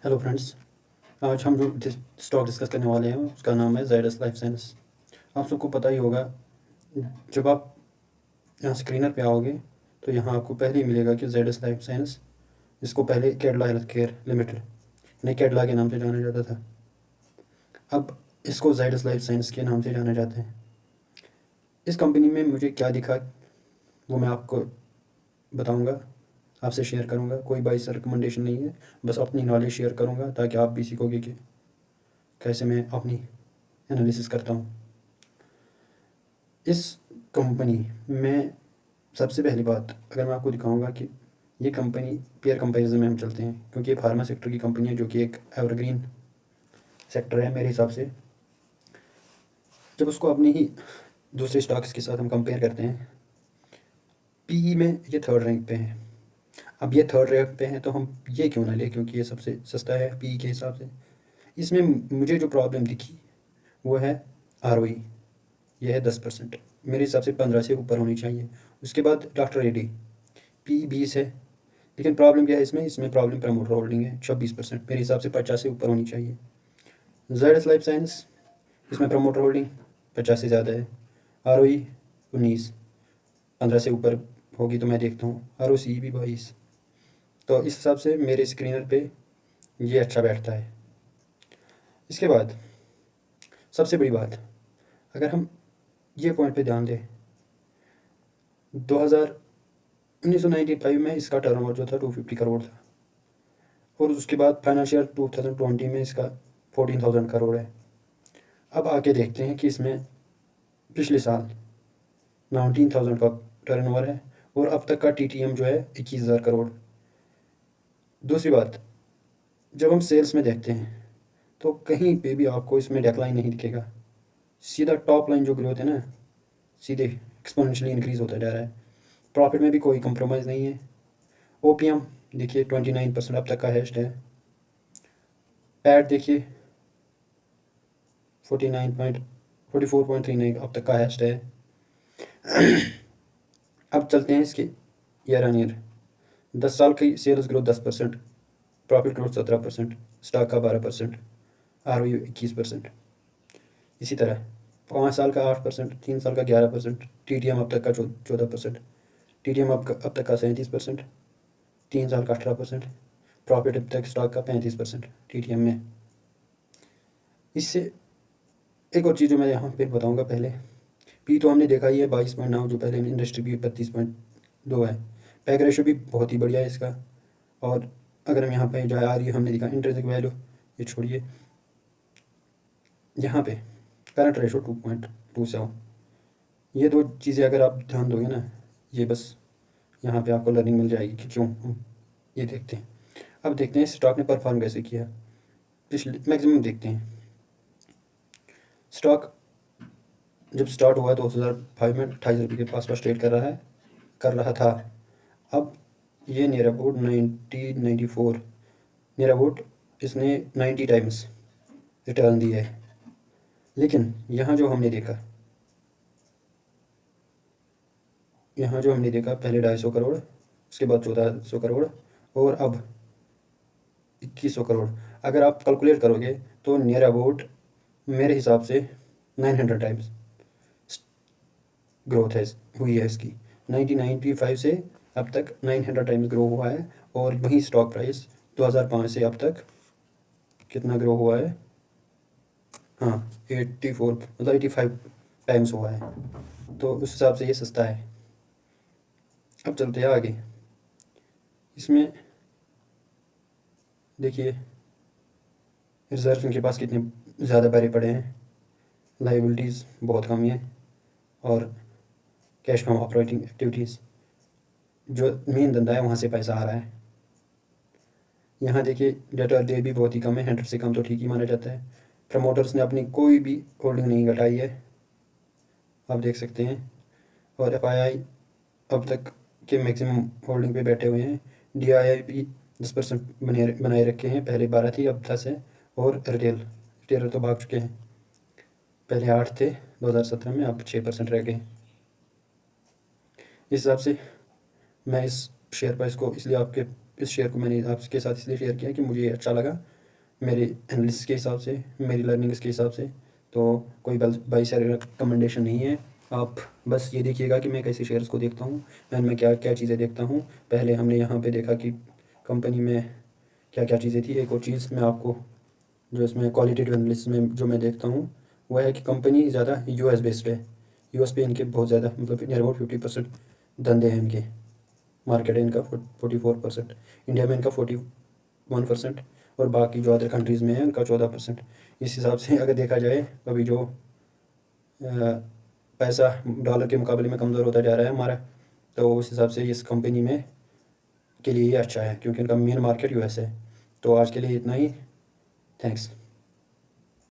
Hello friends. आज हम जो स्टॉक डिस्कस करने वाले हैं उसका नाम है ज़ायडस लाइफ साइंस। आप सबको पता ही होगा, जब आप यहाँ स्क्रीनर पे आओगे तो यहाँ आपको पहले ही मिलेगा कि ज़ायडस लाइफ साइंस, इसको पहले कैडला हेल्थ केयर लिमिटेड नहीं कैडला के नाम से जाना जाता था। अब इसको ज़ायडस लाइफ साइंस के नाम से जाना जाता है। इस कंपनी में मुझे क्या दिखा वो मैं आपको बताऊँगा, आपसे शेयर करूँगा। कोई बाइस रिकमेंडेशन नहीं है, बस अपनी नॉलेज शेयर करूँगा ताकि आप भी सीखोगे कि कैसे मैं अपनी एनालिसिस करता हूँ। इस कंपनी में सबसे पहली बात अगर मैं आपको दिखाऊंगा कि ये कंपनी पेयर कंपैरिजन में हम चलते हैं, क्योंकि ये फार्मा सेक्टर की कंपनी है जो कि एक एवरग्रीन सेक्टर है मेरे हिसाब से। जब उसको अपनी ही दूसरे स्टॉक्स के साथ हम कंपेयर करते हैं, पीई में ये थर्ड रैंक पे है। अब ये थर्ड रैंक पे है तो हम ये क्यों ना लें, क्योंकि ये सबसे सस्ता है पीई के हिसाब से। इसमें मुझे जो प्रॉब्लम दिखी वो है आरओई। ये है 10%, मेरे हिसाब से 15 से ऊपर होनी चाहिए। उसके बाद डॉक्टर रेड्डी पी 20 है, लेकिन प्रॉब्लम क्या है इसमें प्रॉब्लम प्रमोटर होल्डिंग है 26%, मेरे हिसाब से 50 से ऊपर होनी चाहिए। ज़ायडस लाइफ साइंस, इसमें प्रमोटर होल्डिंग 50 से ज़्यादा है। आर ओ ई 19, 15 से ऊपर होगी तो मैं देखता हूँ। आर ओ सी भी 22। तो इस हिसाब से मेरे स्क्रीनर पे ये अच्छा बैठता है। इसके बाद सबसे बड़ी बात, अगर हम ये पॉइंट पे ध्यान दें, 1995 में इसका टर्नओवर जो था 250 करोड़ था, और उसके बाद फाइनेंशियल 2020 में इसका 14,000 करोड़ है। अब आके देखते हैं कि इसमें पिछले साल 19,000 का टर्नओवर है और अब तक का टीटीएम जो है 21,000 करोड़। दूसरी बात, जब हम सेल्स में देखते हैं तो कहीं पे भी आपको इसमें डेक्लाइन नहीं दिखेगा। सीधा टॉप लाइन जो ग्रोथ है ना, सीधे एक्सपोनेंशियली इंक्रीज होता जा रहा है। प्रॉफिट में भी कोई कंप्रोमाइज़ नहीं है। ओपीएम देखिए 29% अब तक का हाईएस्ट है। पैट देखिए 44.39 अब तक का हाईएस्ट है। अब चलते हैं इसके ईयर ऑन ईयर। 10 साल की sales growth 10%, profit growth 17%, stock का 12%, आर ओ 21%। इसी तरह 5 साल का 8%, 3 साल का 11%, टी टी एम अब तक का 14%, टी टी एम अब तक का 37%, 3 साल का 18%, प्रॉफिट अब तक स्टॉक का 35% टी टी एम में। इससे एक और चीज़ जो मैं यहाँ पे बताऊँगा, पहले पी तो हमने देखा ही है 22.9, जो पहले इंडस्ट्री भी 32.2 है। पैक रेशो भी बहुत ही बढ़िया है इसका। और अगर हम यहाँ पे जो आ रही है हमने देखा इंट्रिंसिक वैल्यू, ये छोड़िए, यहाँ पे करंट रेशो 2.27। ये दो चीज़ें अगर आप ध्यान दोगे ना, ये बस यहाँ पे आपको लर्निंग मिल जाएगी कि क्यों हम ये देखते हैं। अब देखते हैं स्टॉक ने परफॉर्म कैसे किया। पिछले मैक्सिमम देखते हैं। स्टॉक जब स्टार्ट हुआ 2005 में 28 रुपये के पास ट्रेड कर रहा था। अब ये नियर अबाउट 1994, नियर अबाउट इसने 90 टाइम्स रिटर्न दिया है। लेकिन यहाँ जो हमने देखा पहले 250 करोड़, उसके बाद 1400 करोड़, और अब 2100 करोड़। अगर आप कैलकुलेट करोगे तो नियर अबाउट मेरे हिसाब से 900 टाइम्स ग्रोथ हुई है इसकी। 1995 से अब तक 900 टाइम्स ग्रो हुआ है। और वही स्टॉक प्राइस 2005 से अब तक कितना ग्रो हुआ है? हाँ, 84 मतलब 85 टाइम्स हुआ है। तो उस हिसाब से ये सस्ता है। अब चलते हैं आगे। इसमें देखिए रिजर्व इनके पास कितने ज़्यादा भरे पड़े हैं, लाइबिलिटीज़ बहुत कम है, और कैश फ्रॉम ऑपरेटिंग एक्टिविटीज़ जो मेन धंधा है वहाँ से पैसा आ रहा है। यहाँ देखिए डेटा डे भी बहुत ही कम है, 100 से कम तो ठीक ही माना जाता है। प्रमोटर्स ने अपनी कोई भी होल्डिंग नहीं घटाई है, आप देख सकते हैं। और एफ आई आई अब तक के मैक्सिमम होल्डिंग पे बैठे हुए हैं। डी आई आई भी 10% बनाए रखे हैं, पहले 12 थी अब 10 है। और रिटेलर तो भाग चुके हैं, पहले 8 थे 2017 में, अब 6% रह गए। इस हिसाब से मैं इस शेयर प्राइस को इसलिए इस शेयर को मैंने आपके साथ इसलिए शेयर किया कि मुझे ये अच्छा लगा। मेरे एनालिसिस के हिसाब से, मेरी लर्निंग्स के हिसाब से, तो कोई बाई शेयर रिकमेंडेशन नहीं है। आप बस ये देखिएगा कि मैं कैसे शेयर्स को देखता हूँ एंड मैं क्या क्या चीज़ें देखता हूँ। पहले हमने यहाँ पे देखा कि कंपनी में क्या क्या चीज़ें थी। एक और चीज़ मैं आपको जो इसमें क्वालिटेटिव एनालिसिस में जो मैं देखता हूँ वो है कि कंपनी ज़्यादा यूएस बेस्ड है। यूएस पे इनके बहुत ज़्यादा मतलब नियर अबाउट 50% धंधे हैं इनके। मार्केट है इनका 44%, इंडिया में इनका 41% और बाकी जो अदर कंट्रीज़ में है उनका 14%। इस हिसाब से अगर देखा जाए अभी जो पैसा डॉलर के मुकाबले में कमज़ोर होता जा रहा है हमारा, तो उस हिसाब से इस कंपनी में के लिए ये अच्छा है क्योंकि इनका मेन मार्केट यूएस है। तो आज के लिए इतना ही। थैंक्स।